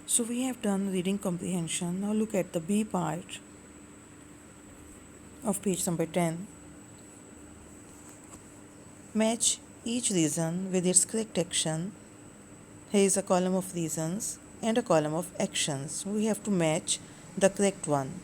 So we have done reading comprehension. Now look at the B part of page number 10. Match each reason with its correct action. Here is a column of reasons and a column of actions. We have to match the correct one.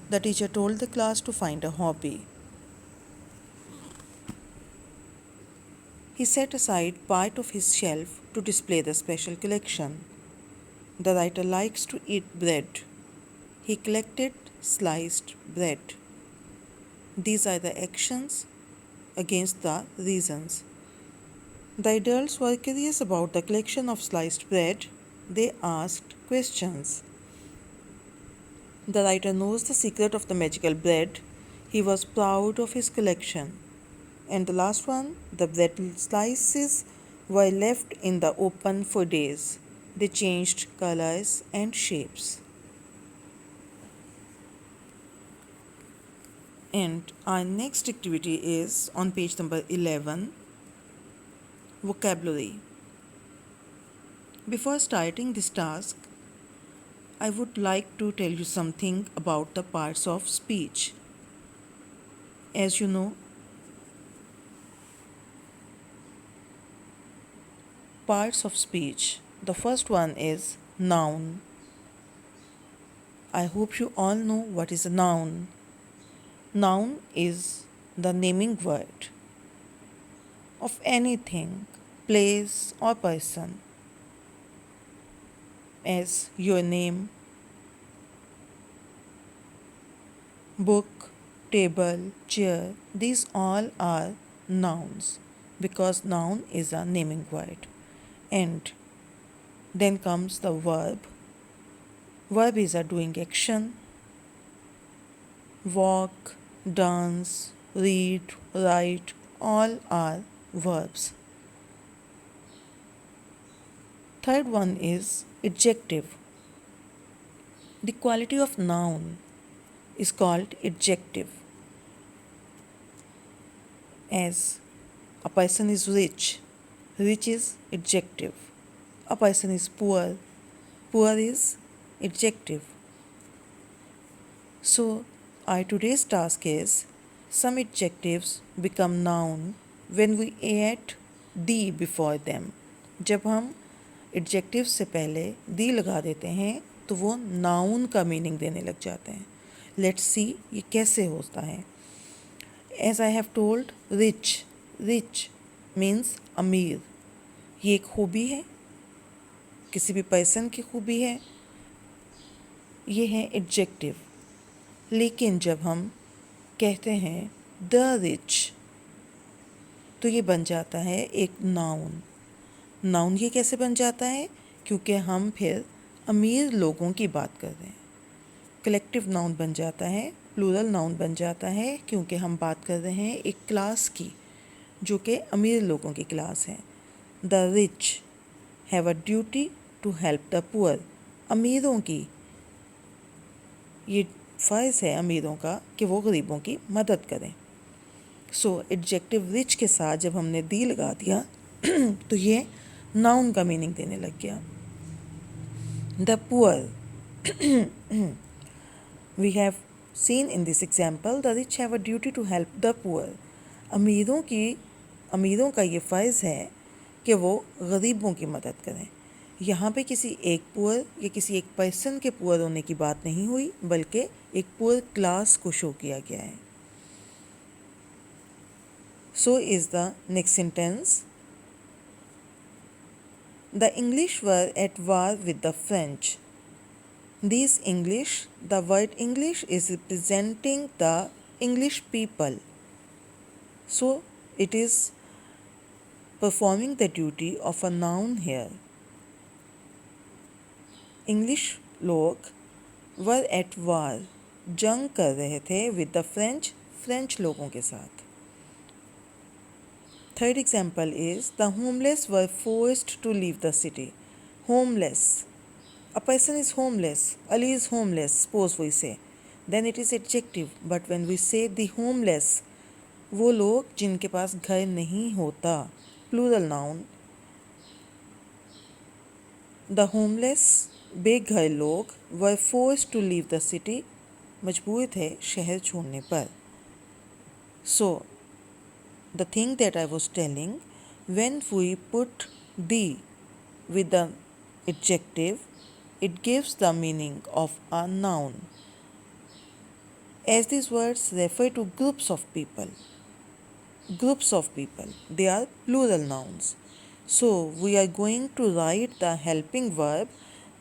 The teacher told the class to find a hobby. He set aside part of his shelf to display the special collection. The writer likes to eat bread. He collected sliced bread. These are the actions against the reasons. The adults were curious about the collection of sliced bread. They asked questions. The writer knows the secret of the magical bread. He was proud of his collection. And the last one, the bread slices were left in the open for days. They changed colors and shapes. And our next activity is on page number 11, vocabulary. Before starting this task, I would like to tell you something about the parts of speech. As you know, parts of speech. The first one is noun. I hope you all know what is a noun. Noun is the naming word of anything, place, or person. As your name, book, table, chair, these all are nouns because noun is a naming word. And then comes the verb. Verb is a doing action. Walk, dance, read, write, all are verbs. Third one is adjective. The quality of noun is called adjective. As a person is rich, rich is adjective. A person is poor, poor is adjective. So, our today's task is some adjectives become noun when we add the before them. जब हम adjectives से पहले the लगा देते हैं तो वो noun का meaning देने लग जाते हैं. Let's see ये कैसे होता है. As I have told, rich means अमीर. ये एक खूबी है, किसी भी पर्सन की खूबी है. ये है एडजेक्टिव. लेकिन जब हम कहते हैं द रिच तो ये बन जाता है एक नाउन. नाउन ये कैसे बन जाता है? क्योंकि हम फिर अमीर लोगों की बात कर रहे हैं. कलेक्टिव नाउन बन जाता है, प्लूरल नाउन बन जाता है क्योंकि हम बात कर रहे हैं एक क्लास की जो कि अमीर लोगों की क्लास है. The rich have a duty to help the poor. अमीरों की ये फ़र्ज़ है अमीरों का कि वो गरीबों की मदद करें. सो एडजेक्टिव रिच के साथ जब हमने दी लगा दिया तो ये नाउन का मीनिंग देने लग गया. The poor, we have seen in this example the rich have a duty to help the poor. अमीरों का ये फ़र्ज़ है कि वो गरीबों की मदद करें. यहाँ पे किसी एक पुअर या किसी एक पर्सन के पुअर होने की बात नहीं हुई बल्कि एक पुअर क्लास को शो किया गया है. So is the next sentence. The English were at war with the French. This English, the word English is representing the English people. So it is performing the duty of a noun here. English लोग were at war, जंग कर रहे थे with the French लोगों के साथ. Third example is the homeless were forced to leave the city. Homeless, a person is homeless, Ali is homeless, suppose we say, then it is adjective. But when we say the homeless, वो लोग जिनके पास घर नहीं होता, plural noun. The homeless बेघर लोग were forced to leave the city, मजबूर थे शहर छोड़ने पर. सो the thing that I was telling, when we put the with the adjective, it gives the meaning of a noun. As these words refer to groups of people, they are plural nouns. So we are going to write the helping verb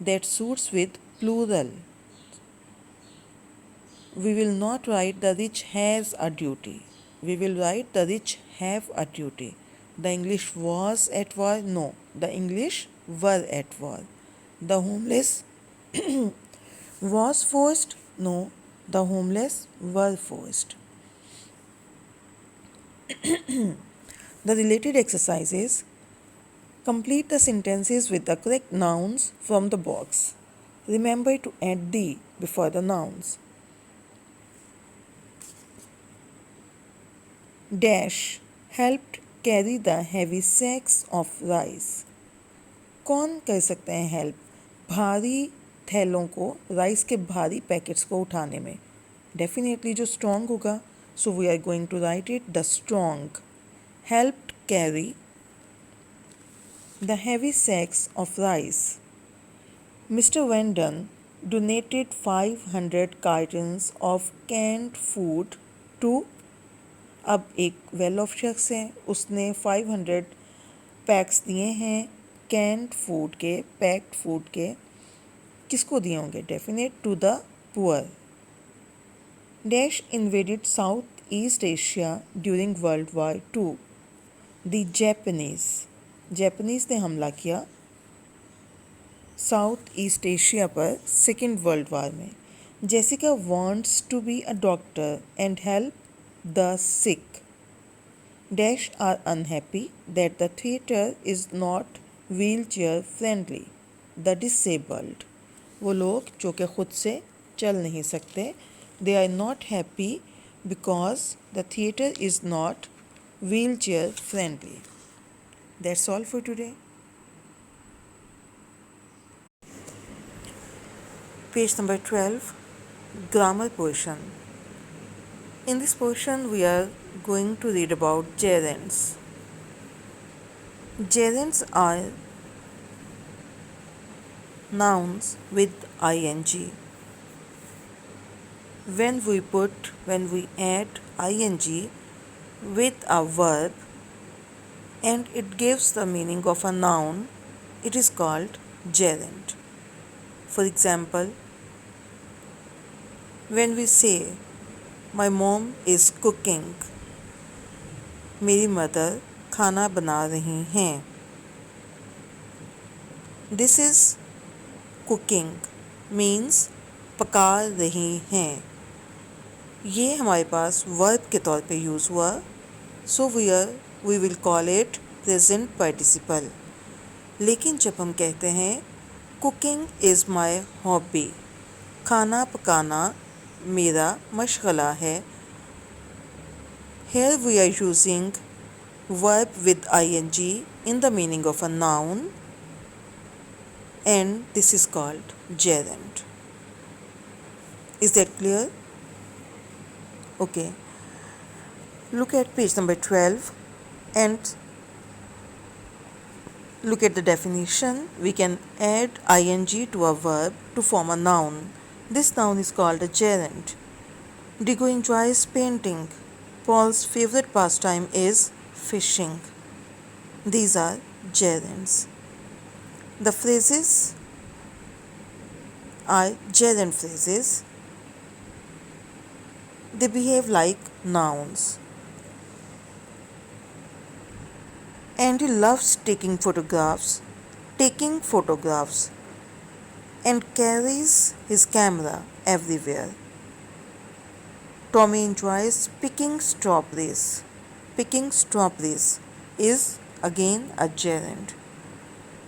that suits with plural. We will not write the rich has a duty. We will write the rich have a duty. The English was at war. No, the English were at war. The homeless was forced. No, the homeless were forced. The related exercises: complete the sentences with the correct nouns from the box. Remember to add the before the nouns. Dash helped carry the heavy sacks of rice. कौन कर सकते हैं help भारी थैलों को, rice के भारी packets को उठाने में? डेफिनेटली जो स्ट्रॉन्ग होगा. So we are going to write it the strong helped carry the heavy sacks of rice. Mr. Vendon donated 500 cartons of canned food to. अब एक वेल ऑफ शख्स है, उसने 500 पैक्स दिए हैं कैंड फूड के, पैक्ड फूड के. किसको दिए होंगे? Definite to the poor. Dash invaded South East Asia during World War two. The Japanese ने हमला किया साउथ ईस्ट एशिया पर सेकेंड वर्ल्ड वार में. Jessica wants to be a doctor and help the sick. Dash are unhappy that the theatre is not wheelchair friendly. The disabled, वो लोग जो कि खुद से चल नहीं सकते, they are not happy because the theatre is not wheelchair friendly. That's all for today. Page number 12, grammar portion. In this portion, we are going to read about gerunds. Gerunds are nouns with ing. When we add ing with a verb and it gives the meaning of a noun, it is called gerund. For example, when we say My mom is cooking. मेरी mother खाना बना रही हैं. This is cooking means पका रही हैं. ये हमारे पास वर्ब के तौर पे यूज़ हुआ. So we will call it present participle. लेकिन जब हम कहते हैं cooking is my hobby, खाना पकाना मेरा मशगला है, here we are using verb with ing in the meaning of a noun and this is called gerund. Is that clear? Okay. Look at page number 12 and look at the definition. We can add ing to a verb to form a noun. This noun is called a gerund. Diego enjoys painting. Paul's favorite pastime is fishing. These are gerunds. The phrases are gerund phrases. They behave like nouns. Andy loves taking photographs and carries his camera everywhere. Tommy enjoys picking strawberries. Picking strawberries is again a gerund.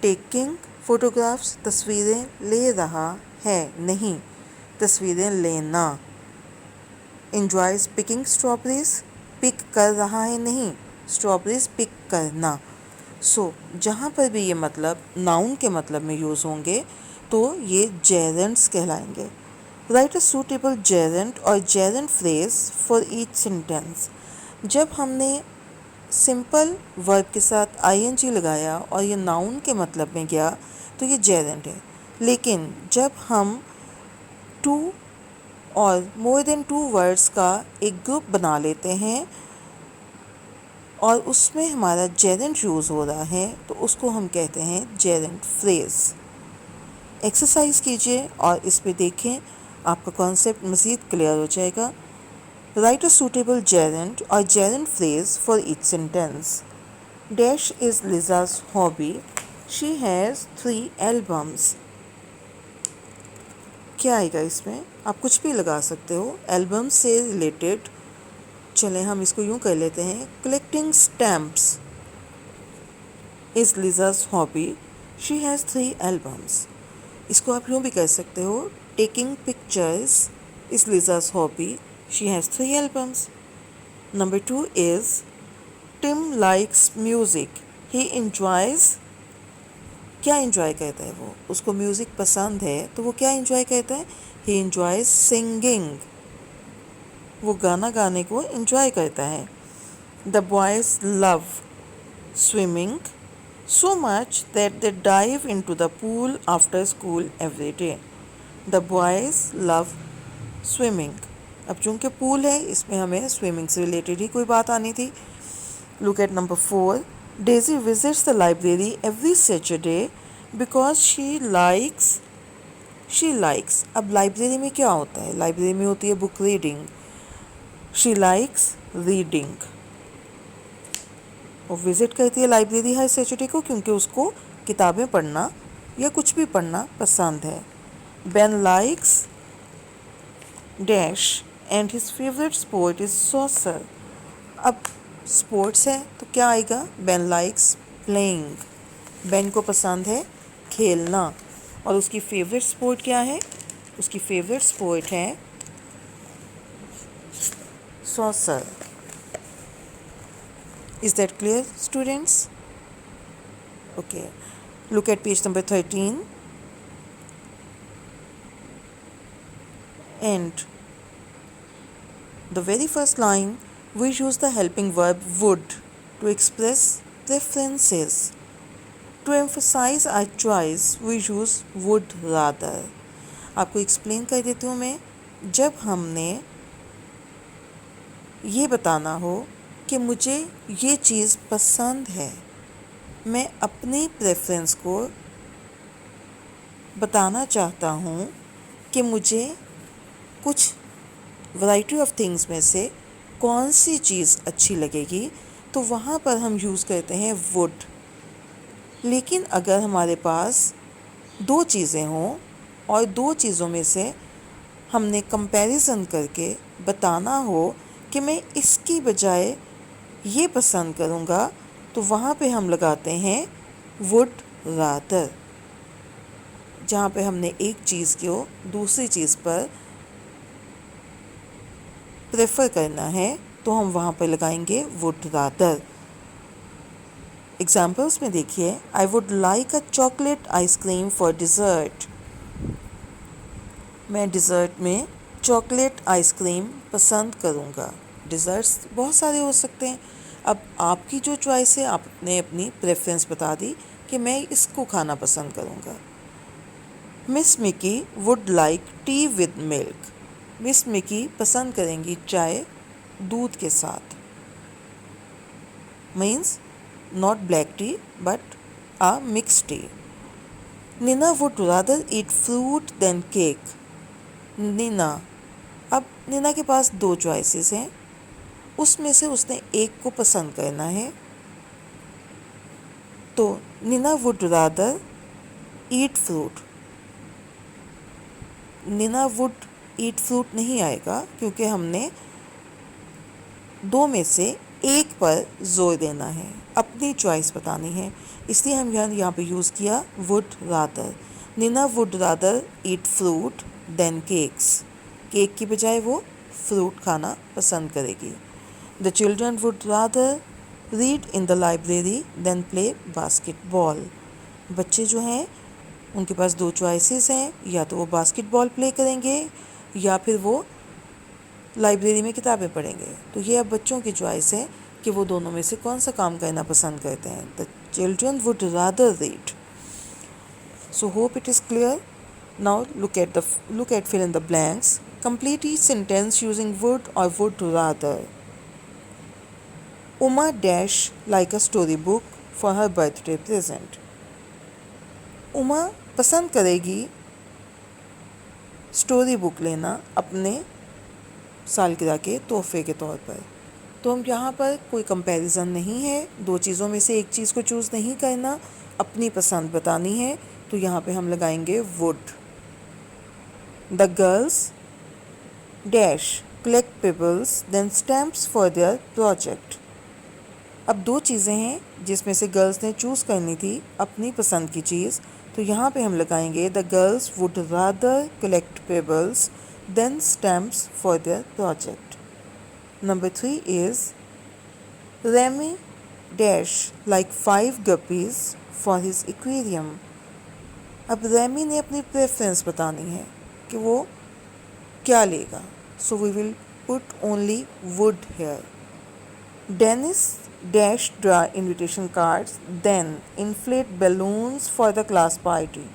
Taking photographs, तस्वीरें ले रहा है, नहीं, तस्वीरें लेना. Enjoys picking strawberries, pick कर रहा है, नहीं, strawberries pick करना. सो जहाँ पर भी ये मतलब नाउन के मतलब में यूज़ होंगे तो ये जेरेंट्स कहलाएंगे। राइट अ सूटेबल जेरेंट और gerund phrase for each sentence. जब हमने सिंपल वर्ब के साथ आईएनजी लगाया और ये नाउन के मतलब में गया तो ये जेरेंट है। लेकिन जब हम टू और मोर देन टू वर्ड्स का एक ग्रुप बना लेते हैं और उसमें हमारा जेरेंट यूज़ हो रहा है तो उसको हम कहते हैं जेरेंट फ्रेज। एक्सरसाइज कीजिए और इस पे देखें, आपका कॉन्सेप्ट मज़ीद क्लियर हो जाएगा। राइट अ सूटेबल जेरेंट और gerund phrase for each sentence. Dash is Lisa's hobby, she has 3 albums. क्या आएगा इसमें? आप कुछ भी लगा सकते हो एल्बम से रिलेटेड। चलें हम इसको यूँ कर लेते हैं, collecting stamps is Lisa's hobby, she has 3 albums. इसको आप यूँ भी कर सकते हो, taking pictures is Lisa's hobby, she has 3 albums. Number 2 is Tim likes music, he enjoys. क्या इंजॉय करता है वो? उसको म्यूज़िक पसंद है तो वो क्या इंजॉय करता है? ही इंजॉयज़ सिंगिंग, वो गाना गाने को इंजॉय करता है। The boys love swimming so much that they dive into the pool after school every day. The boys love swimming. अब चूँकि पूल है इसमें हमें स्विमिंग से रिलेटेड ही कोई बात आनी थी। Look at number 4. Daisy visits the library every Saturday because she likes। अब लाइब्रेरी में क्या होता है? लाइब्रेरी में होती है book reading. She likes reading। वो विज़िट करती है लाइब्रेरी हर सैटरडे को क्योंकि उसको किताबें पढ़ना या कुछ भी पढ़ना पसंद है। Ben likes dash and his favourite sport is soccer. अब स्पोर्ट्स है तो क्या आएगा? Ben likes playing. बेन को पसंद है खेलना और उसकी फेवरेट स्पोर्ट क्या है? उसकी फेवरेट स्पोर्ट है soccer. Is that clear, students? Okay. Look at page number 13. And the very first line, we use the helping verb would to express preferences. To emphasize our choice, we use would rather. आपको explain कर देती हूँ मैं। जब हमने ये बताना हो कि मुझे ये चीज़ पसंद है, मैं अपनी प्रेफरेंस को बताना चाहता हूँ कि मुझे कुछ वैरायटी ऑफ थिंग्स में से कौन सी चीज़ अच्छी लगेगी, तो वहाँ पर हम यूज़ करते हैं वुड। लेकिन अगर हमारे पास 2 चीज़ें हों और 2 चीज़ों में से हमने कंपैरिजन करके बताना हो कि मैं इसकी बजाय ये पसंद करूँगा, तो वहाँ पे हम लगाते हैं वुड रादर। जहाँ पे हमने एक चीज़ को दूसरी चीज़ पर प्रेफर करना है तो हम वहाँ पर लगाएंगे वुड रादर। एग्जाम्पल्स में देखिए, I would like a chocolate ice cream for dessert. मैं डिज़र्ट में चॉकलेट आइसक्रीम पसंद करूँगा। डिज़र्ट्स बहुत सारे हो सकते हैं। अब आपकी जो चॉइस है, आपने अपनी प्रेफरेंस बता दी कि मैं इसको खाना पसंद करूँगा। Miss Mickey would like T with milk. Miss Mickey पसंद करेंगी चाय दूध के साथ। Means not black T but a mixed tea. Nina would rather eat fruit than cake. Nina, अब नीना के पास 2 चॉइसेस हैं, उसमें से उसने एक को पसंद करना है, तो Nina would rather eat fruit. Nina would eat fruit नहीं आएगा क्योंकि हमने 2 में से एक पर जोर देना है, अपनी चॉइस बतानी है, इसलिए हम यहाँ पे यूज़ किया would rather. Nina would rather eat fruit than cakes. Cake की बजाय वो फ्रूट खाना पसंद करेगी। The children would rather read in the library than play basketball. बच्चे जो हैं उनके पास दो चॉइसेस हैं, या तो वो बास्केटबॉल प्ले करेंगे या फिर वो लाइब्रेरी में किताबें पढ़ेंगे। तो ये अब बच्चों की चॉइस है कि वो दोनों में से कौन सा काम करना पसंद करते हैं। The children would rather read. So hope it is clear. Now look at fill in the blanks. Complete each sentence using would or would rather. Uma dash like a storybook for her birthday present. Uma पसंद करेगी story book लेना अपने सालगिरह के तोहफे के तौर पर। तो हम यहाँ पर कोई कंपैरिजन नहीं है, दो चीज़ों में से एक चीज़ को चूज़ नहीं करना, अपनी पसंद बतानी है। तो यहाँ पे हम लगाएंगे would. The girls dash collect pebbles than stamps for their project. अब दो चीज़ें हैं जिसमें से गर्ल्स ने चूज़ करनी थी अपनी पसंद की चीज़, तो यहाँ पे हम लगाएंगे the girls would rather collect pebbles than stamps for their project. Number 3 is Remy dash like 5 guppies for his aquarium. अब रेमी ने अपनी प्रेफरेंस बतानी है कि वो क्या लेगा, so we will put only would here. Dennis dash draw invitation cards then inflate balloons for the class party.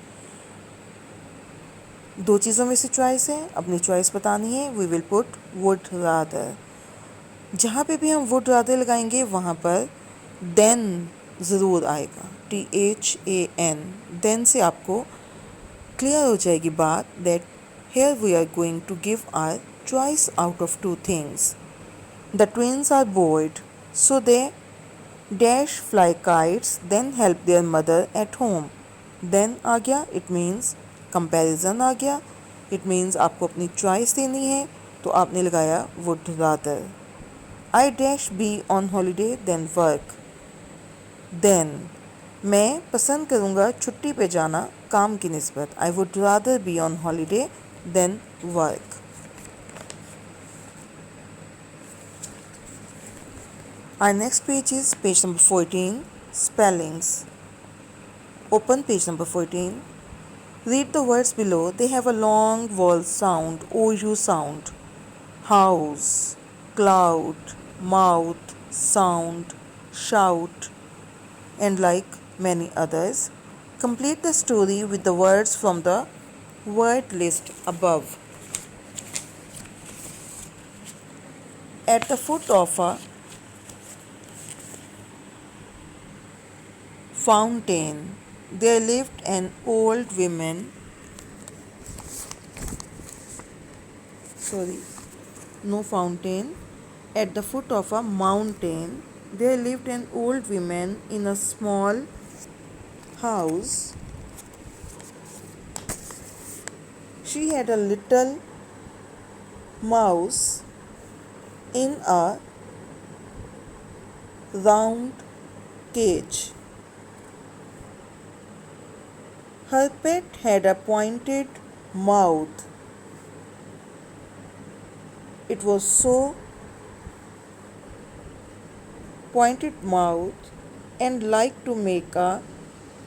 दो चीज़ों में से चॉइस है, अपनी चॉइस बतानी है, we will put would rather. जहाँ पे भी हम वुड रादर लगाएंगे वहाँ पर देन ज़रूर आएगा, THAN। देन से आपको क्लियर हो जाएगी बात that here we are going to give our choice out of two things. The twins are bored so they dash fly kites then help their mother at home. Then आ गया, it means comparison आ गया, it means आपको अपनी choice देनी है, तो आपने लगाया would rather. I dash be on holiday then work. Then मैं पसंद करूँगा छुट्टी पे जाना काम की निस्बत। I would rather be on holiday than work. Our next page is page number 14, spellings. Open page number 14. Read the words below. They have a long vowel sound, OU sound. House, cloud, mouth, sound, shout, and like many others. Complete the story with the words from the word list above. At the foot of a fountain, there lived an old woman. No fountain. At the foot of a mountain, there lived an old woman in a small house. She had a little mouse in a round cage. Her pet had a pointed mouth. It was so pointed mouth and liked to make a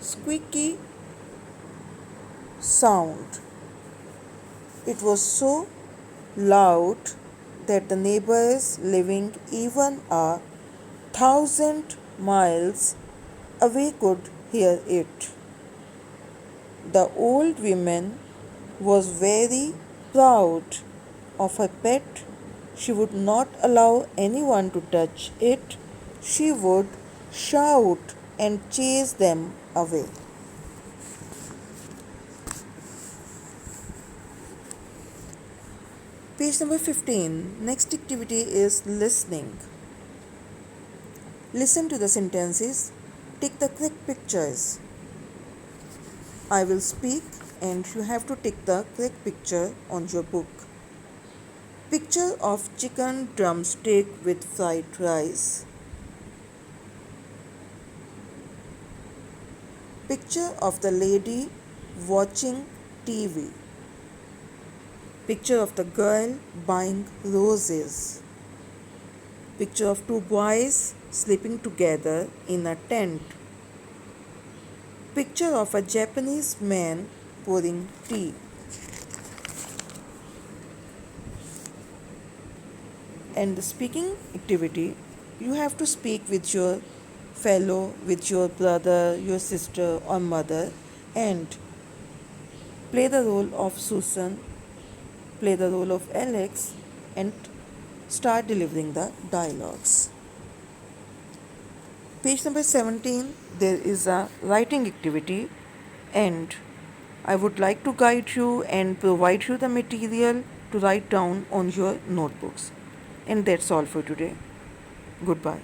squeaky sound. It was so loud that the neighbors living even 1,000 miles away could hear it. The old woman was very proud of her pet. She would not allow anyone to touch it. She would shout and chase them away. Page number 15. Next activity is listening. Listen to the sentences. Tick the correct pictures. I will speak and you have to tick the correct picture on your book. Picture of chicken drumstick with fried rice. Picture of the lady watching TV. Picture of the girl buying roses. Picture of two boys sleeping together in a tent. Picture of a Japanese man pouring tea. And the speaking activity, you have to speak with your with your brother, your sister, or mother, and play the role of Susan, play the role of Alex, and start delivering the dialogues. Page number 17, there is a writing activity, and I would like to guide you and provide you the material to write down on your notebooks. And that's all for today. Goodbye.